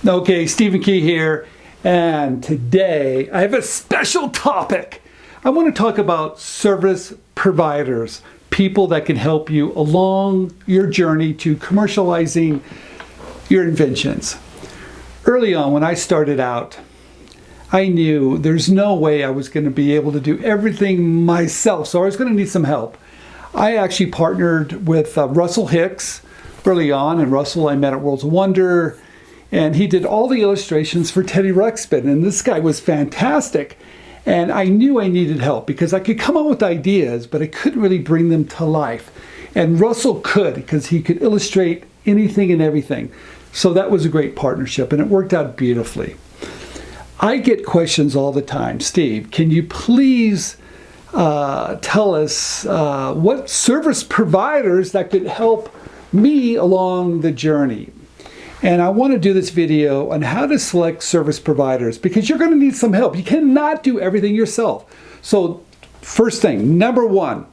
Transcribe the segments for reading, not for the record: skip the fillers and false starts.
Okay, Stephen Key here, and today I have a special topic. I want to talk about service providers, people that can help you along your journey to commercializing your inventions. Early on, when I started out, I knew there's no way I was going to be able to do everything myself, so I was going to need some help. I actually partnered with Russell Hicks early on, and Russell I met at Worlds of Wonder, and he did all the illustrations for Teddy Ruxpin, and this guy was fantastic. And I knew I needed help because I could come up with ideas, but I couldn't really bring them to life. And Russell could, because he could illustrate anything and everything. So that was a great partnership, and it worked out beautifully. I get questions all the time. Steve, can you please tell us what service providers that could help me along the journey? And I want to do this video on how to select service providers because you're going to need some help. You cannot do everything yourself. So first thing, number one,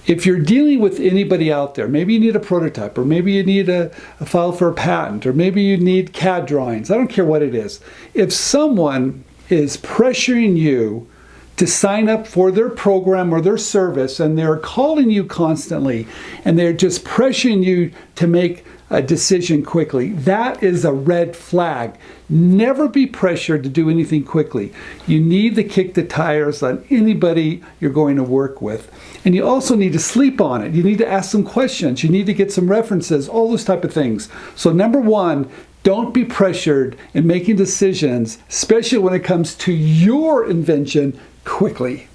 if you're dealing with anybody out there, maybe you need a prototype, or maybe you need a file for a patent, or maybe you need CAD drawings. I don't care what it is. If someone is pressuring you to sign up for their program or their service, and they're calling you constantly, and they're just pressuring you to make a decision quickly, that is a red flag. Never be pressured to do anything quickly. You need to kick the tires on anybody you're going to work with. And you also need to sleep on it. You need to ask some questions. You need to get some references, all those type of things. So number one, don't be pressured in making decisions, especially when it comes to your invention, quickly.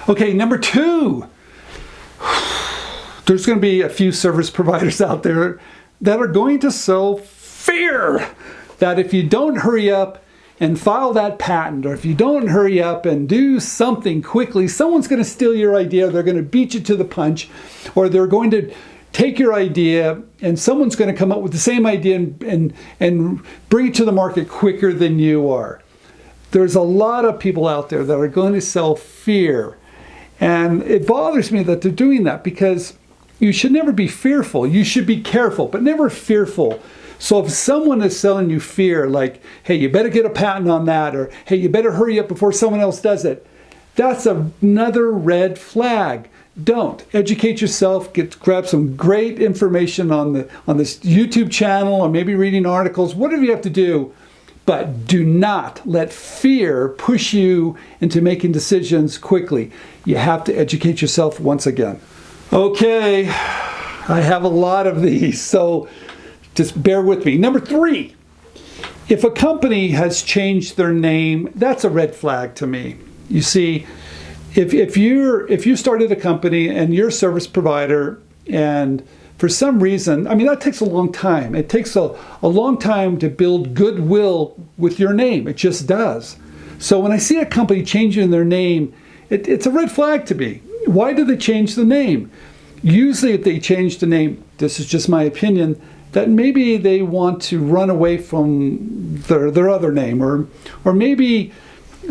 Okay, number two, there's going to be a few service providers out there that are going to sow fear that if you don't hurry up and file that patent, or if you don't hurry up and do something quickly, someone's going to steal your idea, they're going to beat you to the punch, or they're going to take your idea and someone's going to come up with the same idea and bring it to the market quicker than you are. There's a lot of people out there that are going to sell fear. And it bothers me that they're doing that because you should never be fearful. You should be careful, but never fearful. So if someone is selling you fear, like, hey, you better get a patent on that, or hey, you better hurry up before someone else does it, that's another red flag. Don't. Educate yourself, grab some great information on this YouTube channel, or maybe reading articles, whatever you have to do. But do not let fear push you into making decisions quickly. You have to educate yourself once again. Okay, I have a lot of these, so just bear with me. Number three, if a company has changed their name, that's a red flag to me. You see, if you started a company and you're a service provider, and for some reason, I mean, that takes a long time. It takes a long time to build goodwill with your name. It just does. So when I see a company changing their name, it's a red flag to me. Why do they change the name? Usually if they change the name, this is just my opinion, that maybe they want to run away from their other name, or maybe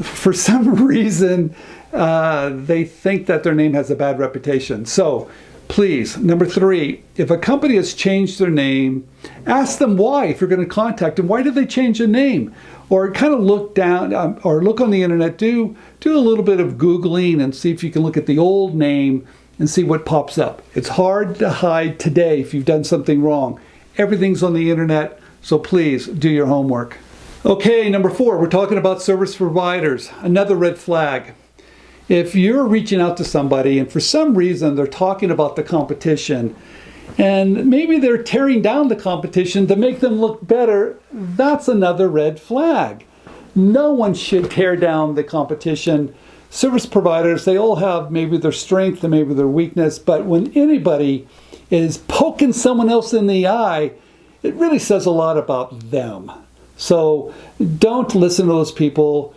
for some reason they think that their name has a bad reputation. So please, number three, if a company has changed their name, ask them why. If you're going to contact them, why did they change the name? Or kind of look down, or look on the internet, do a little bit of Googling and see if you can look at the old name and see what pops up. It's hard to hide today if you've done something wrong. Everything's on the internet, so please do your homework. Okay, number four, we're talking about service providers. Another red flag. If you're reaching out to somebody and for some reason they're talking about the competition, and maybe they're tearing down the competition to make them look better, that's another red flag. No one should tear down the competition. Service providers, they all have maybe their strength and maybe their weakness, but when anybody is poking someone else in the eye, it really says a lot about them. So don't listen to those people.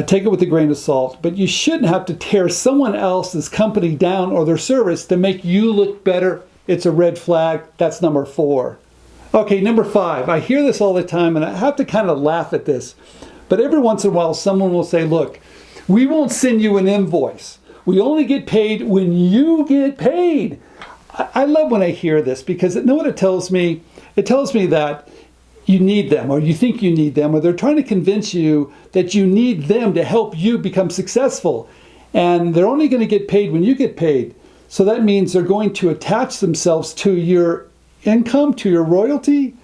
Take it with a grain of salt, but you shouldn't have to tear someone else's company down or their service to make you look better. It's a red flag. That's number four. Okay, number five. I hear this all the time, and I have to kind of laugh at this. But every once in a while, someone will say, look, we won't send you an invoice. We only get paid when you get paid. I love when I hear this because you know what it tells me? It tells me that you need them, or you think you need them, or they're trying to convince you that you need them to help you become successful. And they're only going to get paid when you get paid. So that means they're going to attach themselves to your income, to your royalty.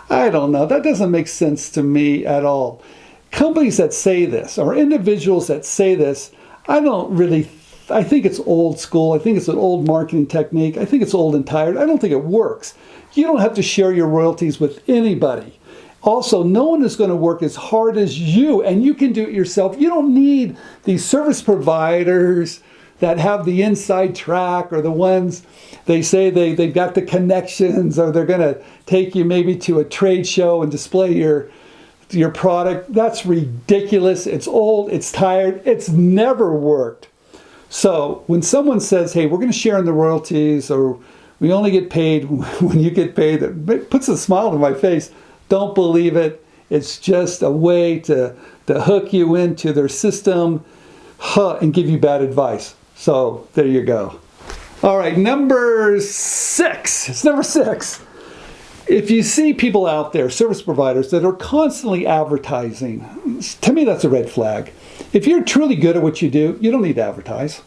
I don't know. That doesn't make sense to me at all. Companies that say this, or individuals that say this, I think it's old school. I think it's an old marketing technique. I think it's old and tired. I don't think it works. You don't have to share your royalties with anybody. Also, no one is going to work as hard as you, and you can do it yourself. You don't need these service providers that have the inside track, or the ones they say they've got the connections, or they're going to take you maybe to a trade show and display your product. That's ridiculous. It's old. It's tired. It's never worked. So when someone says, hey, we're going to share in the royalties, or we only get paid when you get paid, it puts a smile on my face. Don't believe it. It's just a way to hook you into their system and give you bad advice. So there you go. All right, number 6. It's number 6. If you see people out there, service providers, that are constantly advertising, to me that's a red flag. If you're truly good at what you do, you don't need to advertise.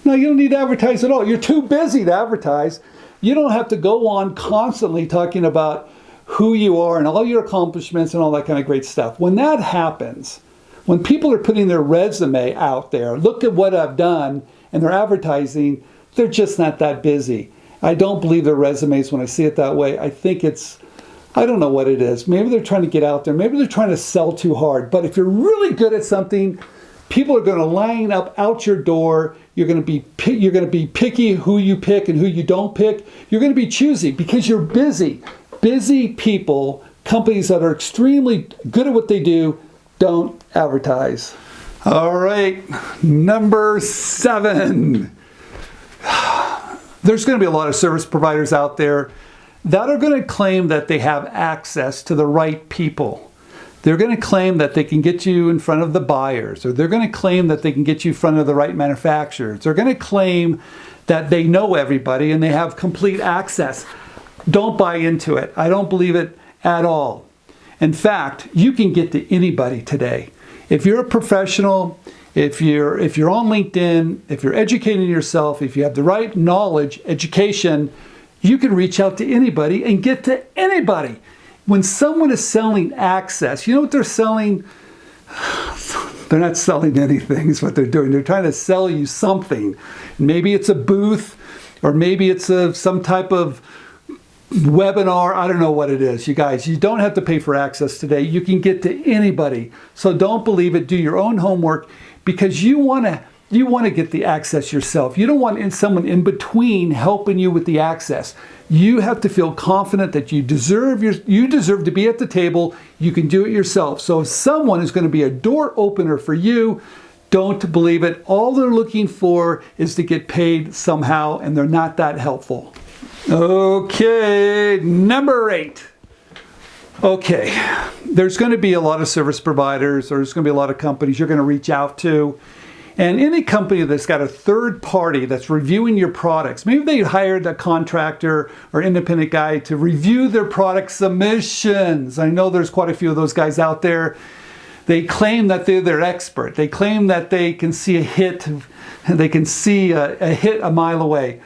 No, you don't need to advertise at all. You're too busy to advertise. You don't have to go on constantly talking about who you are and all your accomplishments and all that kind of great stuff. When that happens, when people are putting their resume out there, look at what I've done, and they're advertising, they're just not that busy. I don't believe their resumes when I see it that way. I think I don't know what it is. Maybe they're trying to get out there. Maybe they're trying to sell too hard. But if you're really good at something, people are going to line up out your door. You're going to be picky who you pick and who you don't pick. You're going to be choosy because you're busy. Busy people, companies that are extremely good at what they do, don't advertise. All right, number 7. There's going to be a lot of service providers out there that are going to claim that they have access to the right people. They're going to claim that they can get you in front of the buyers, or they're going to claim that they can get you in front of the right manufacturers. They're going to claim that they know everybody and they have complete access. Don't buy into it. I don't believe it at all. In fact, you can get to anybody today. If you're a professional, if you're on LinkedIn, if you're educating yourself, if you have the right knowledge, education, you can reach out to anybody and get to anybody. When someone is selling access, you know what they're selling? They're not selling anything is what they're doing. They're trying to sell you something. Maybe it's a booth, or maybe it's some type of webinar. I don't know what it is. You guys, you don't have to pay for access today. You can get to anybody. So don't believe it. Do your own homework, because you want to get the access yourself. You don't want someone in between helping you with the access. You have to feel confident that you deserve to be at the table. You can do it yourself. So if someone is going to be a door opener for you, don't believe it. All they're looking for is to get paid somehow, and they're not that helpful. Okay, number 8. Okay, there's going to be a lot of service providers, or there's going to be a lot of companies you're going to reach out to. And any company that's got a third party that's reviewing your products, maybe they hired a contractor or independent guy to review their product submissions. I know there's quite a few of those guys out there. They claim that they're their expert. They claim that they can see a hit. They can see a hit a mile away.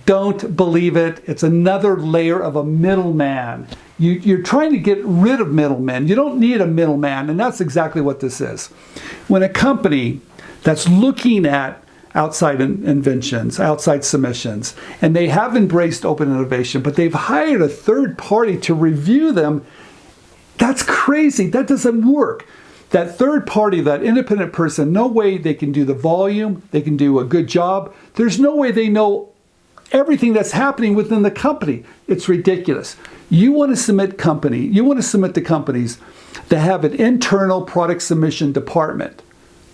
Don't believe it. It's another layer of a middleman. You're trying to get rid of middlemen. You don't need a middleman, and that's exactly what this is. When a company that's looking at outside inventions, outside submissions, and they have embraced open innovation, but they've hired a third party to review them, that's crazy. That doesn't work. That third party, that independent person, no way they can do the volume, they can do a good job. There's no way they know everything that's happening within the company. It's ridiculous. You want to submit to companies that have an internal product submission department.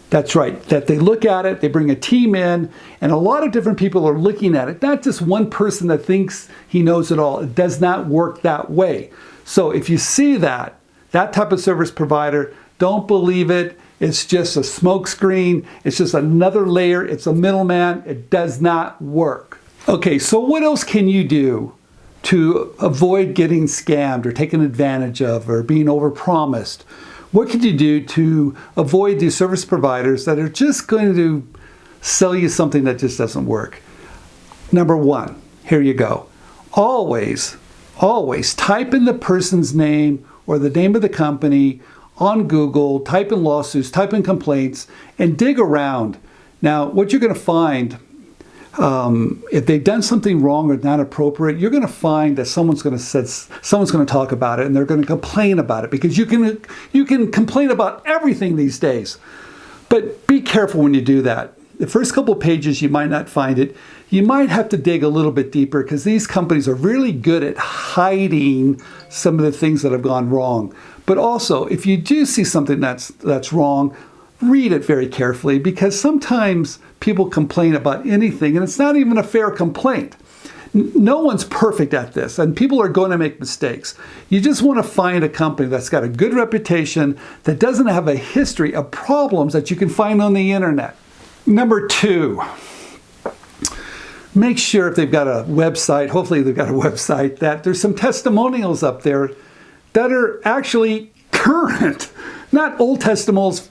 That's right, that they look at it, they bring a team in, and a lot of different people are looking at it. Not just one person that thinks he knows it all. It does not work that way. So if you see that type of service provider, don't believe it. It's just a smokescreen. It's just another layer. It's a middleman. It does not work. Okay, so what else can you do to avoid getting scammed or taken advantage of or being overpromised? What could you do to avoid these service providers that are just going to sell you something that just doesn't work? Number one, here you go. Always type in the person's name or the name of the company on Google, type in lawsuits, type in complaints, and dig around. Now, what you're going to find, if they've done something wrong or not appropriate, you're going to find that someone's going to talk about it, and they're going to complain about it, because you can complain about everything these days. But be careful when you do that. The first couple pages, you might not find it. You might have to dig a little bit deeper, because these companies are really good at hiding some of the things that have gone wrong. But also, if you do see something that's wrong, read it very carefully, because sometimes people complain about anything, and it's not even a fair complaint. No one's perfect at this, and people are going to make mistakes. You just want to find a company that's got a good reputation, that doesn't have a history of problems that you can find on the internet. Number two, make sure if they've got a website, hopefully they've got a website, that there's some testimonials up there that are actually current, not old testimonials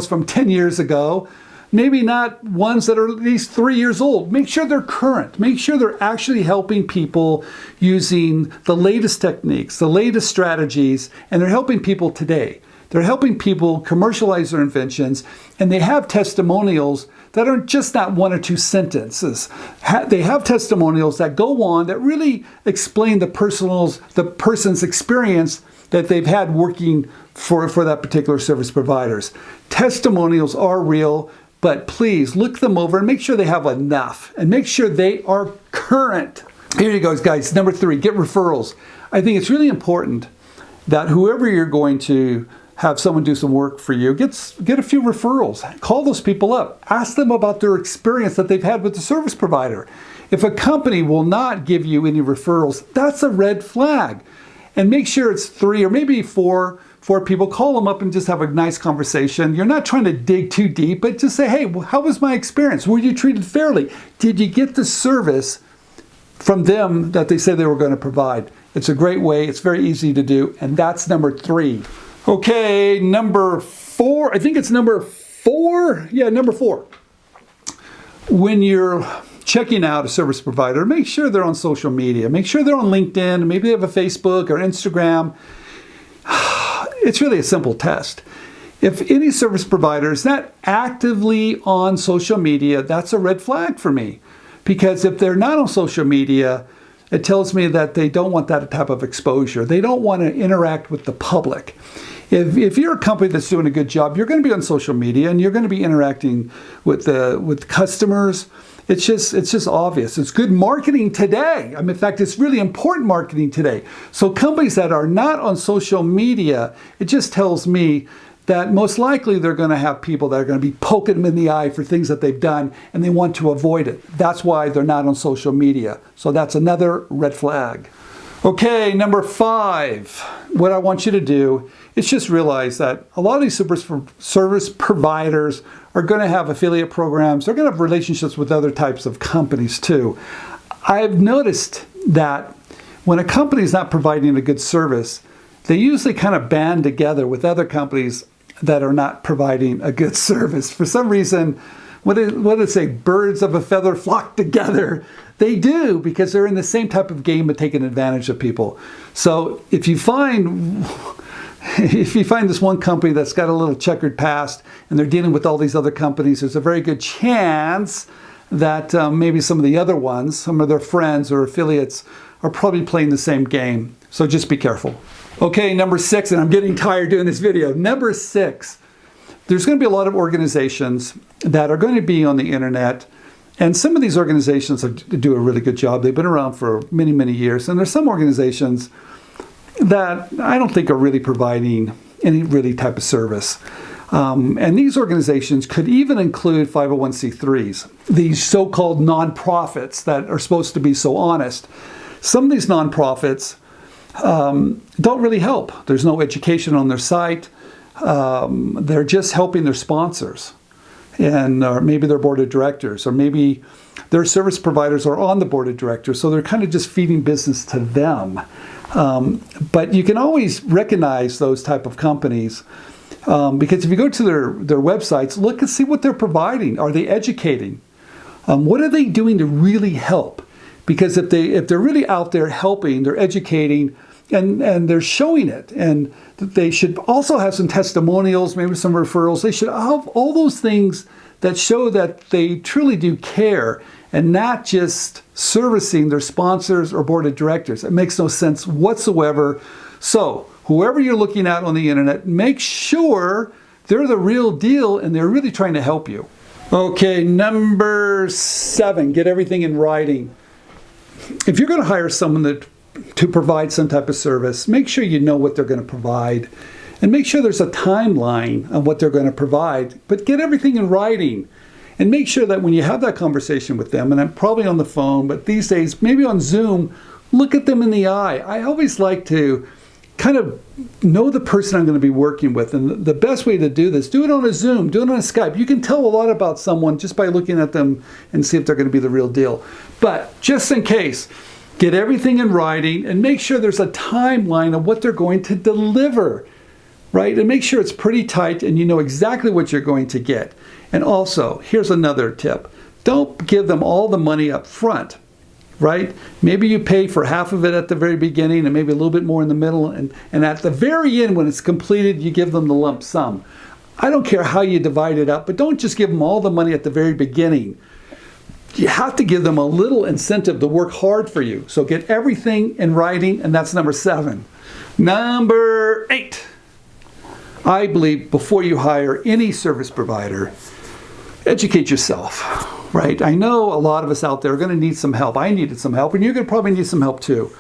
from 10 years ago, maybe not ones that are at least 3 years old. Make sure they're current. Make sure they're actually helping people using the latest techniques, the latest strategies, and they're helping people today. They're helping people commercialize their inventions, and they have testimonials that aren't just that 1 or 2 sentences. They have testimonials that go on that really explain the person's experience that they've had working for that particular service providers. Testimonials are real, but please look them over and make sure they have enough, and make sure they are current. Here you go, guys. Number 3, get referrals. I think it's really important that whoever you're going to have someone do some work for you, get a few referrals. Call those people up. Ask them about their experience that they've had with the service provider. If a company will not give you any referrals, that's a red flag. And make sure it's 3 or maybe 4 people. Call them up and just have a nice conversation. You're not trying to dig too deep, but just say, hey, how was my experience? Were you treated fairly? Did you get the service from them that they said they were going to provide? It's a great way. It's very easy to do. And that's number 3. Okay, number 4. I think it's number 4. Yeah, number 4. When you're checking out a service provider, make sure they're on social media. Make sure they're on LinkedIn. Maybe they have a Facebook or Instagram. It's really a simple test. If any service provider is not actively on social media, that's a red flag for me. Because if they're not on social media, it tells me that they don't want that type of exposure. They don't want to interact with the public. If you're a company that's doing a good job, you're going to be on social media and you're going to be interacting with customers. It's just obvious. It's good marketing today. In fact, it's really important marketing today. So companies that are not on social media, it just tells me that most likely they're going to have people that are going to be poking them in the eye for things that they've done, and they want to avoid it. That's why they're not on social media. So that's another red flag. Okay, number 5. What I want you to do is just realize that a lot of these service providers are going to have affiliate programs. They're going to have relationships with other types of companies too. I've noticed that when a company is not providing a good service, they usually kind of band together with other companies that are not providing a good service. For some reason, what did it say? Birds of a feather flock together. They do, because they're in the same type of game of taking advantage of people. So if you find this one company that's got a little checkered past and they're dealing with all these other companies, there's a very good chance that maybe some of the other ones, some of their friends or affiliates, are probably playing the same game. So just be careful. Okay, number 6, and I'm getting tired doing this video. Number 6, there's going to be a lot of organizations that are going to be on the internet, and some of these organizations do a really good job. They've been around for many, many years, and there's some organizations that I don't think are really providing any really type of service. And these organizations could even include 501c3s, these so-called nonprofits that are supposed to be so honest. Some of these nonprofits don't really help. There's no education on their site. They're just helping their sponsors, and or maybe their board of directors, or maybe their service providers are on the board of directors, so they're kind of just feeding business to them. But you can always recognize those type of companies because if you go to their websites, look and see what they're providing. Are they educating? What are they doing to really help? Because if they're really out there helping, they're educating, and they're showing it, and they should also have some testimonials, maybe some referrals. They should have all those things that show that they truly do care and not just servicing their sponsors or board of directors. It makes no sense whatsoever. So whoever you're looking at on the internet, make sure they're the real deal and they're really trying to help you. Okay, number 7, get everything in writing. If you're going to hire someone to provide some type of service, make sure you know what they're going to provide and make sure there's a timeline of what they're going to provide, but get everything in writing and make sure that when you have that conversation with them, and I'm probably on the phone, but these days maybe on Zoom, look at them in the eye. I always like to kind of know the person I'm going to be working with, and the best way to do this, do it on a Zoom, do it on a Skype. You can tell a lot about someone just by looking at them and see if they're going to be the real deal. But just in case, get everything in writing and make sure there's a timeline of what they're going to deliver, right? And make sure it's pretty tight and you know exactly what you're going to get. And also, here's another tip. Don't give them all the money up front, right? Maybe you pay for half of it at the very beginning and maybe a little bit more in the middle. And at the very end, when it's completed, you give them the lump sum. I don't care how you divide it up, but don't just give them all the money at the very beginning. You have to give them a little incentive to work hard for you. So get everything in writing, and that's number 7. Number 8. I believe before you hire any service provider, educate yourself, right? I know a lot of us out there are going to need some help. I needed some help, and you're going to probably need some help too.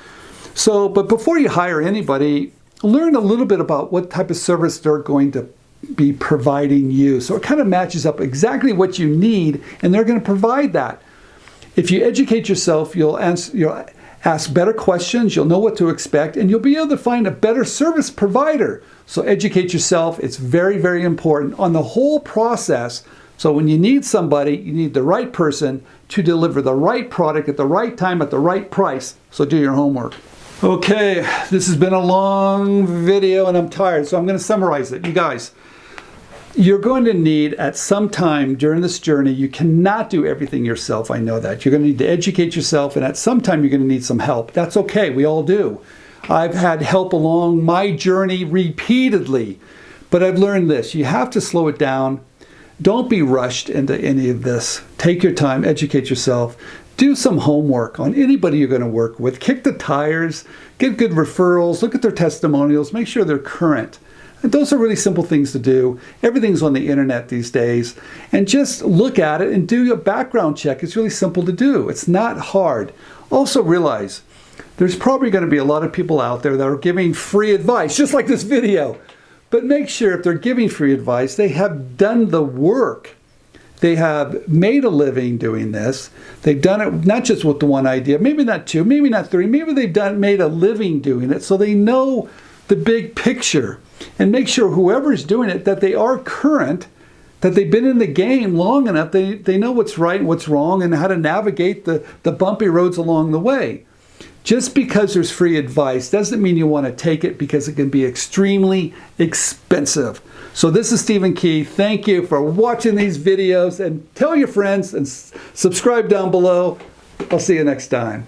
So, but before you hire anybody, learn a little bit about what type of service they're going to be providing you. So it kind of matches up exactly what you need, and they're going to provide that. If you educate yourself, you'll ask better questions, you'll know what to expect, and you'll be able to find a better service provider. So educate yourself. It's very, very important on the whole process. So when you need somebody, you need the right person to deliver the right product at the right time at the right price. So do your homework. Okay, this has been a long video and I'm tired, so I'm going to summarize it. You guys, you're going to need at some time during this journey, you cannot do everything yourself. I know that. You're going to need to educate yourself, and at some time you're going to need some help. That's okay. We all do. I've had help along my journey repeatedly, but I've learned this. You have to slow it down. Don't be rushed into any of this. Take your time, educate yourself. Do some homework on anybody you're going to work with. Kick the tires, get good referrals, look at their testimonials, make sure they're current. And those are really simple things to do. Everything's on the internet these days. And just look at it and do a background check. It's really simple to do. It's not hard. Also realize there's probably going to be a lot of people out there that are giving free advice, just like this video. But make sure if they're giving free advice, they have done the work. They have made a living doing this. They've done it not just with the one idea, maybe not 2, maybe not 3, maybe they've made a living doing it, so they know the big picture. And make sure whoever's doing it, that they are current, that they've been in the game long enough, they know what's right and what's wrong and how to navigate the bumpy roads along the way. Just because there's free advice doesn't mean you want to take it, because it can be extremely expensive. So this is Stephen Key. Thank you for watching these videos, and tell your friends and subscribe down below. I'll see you next time.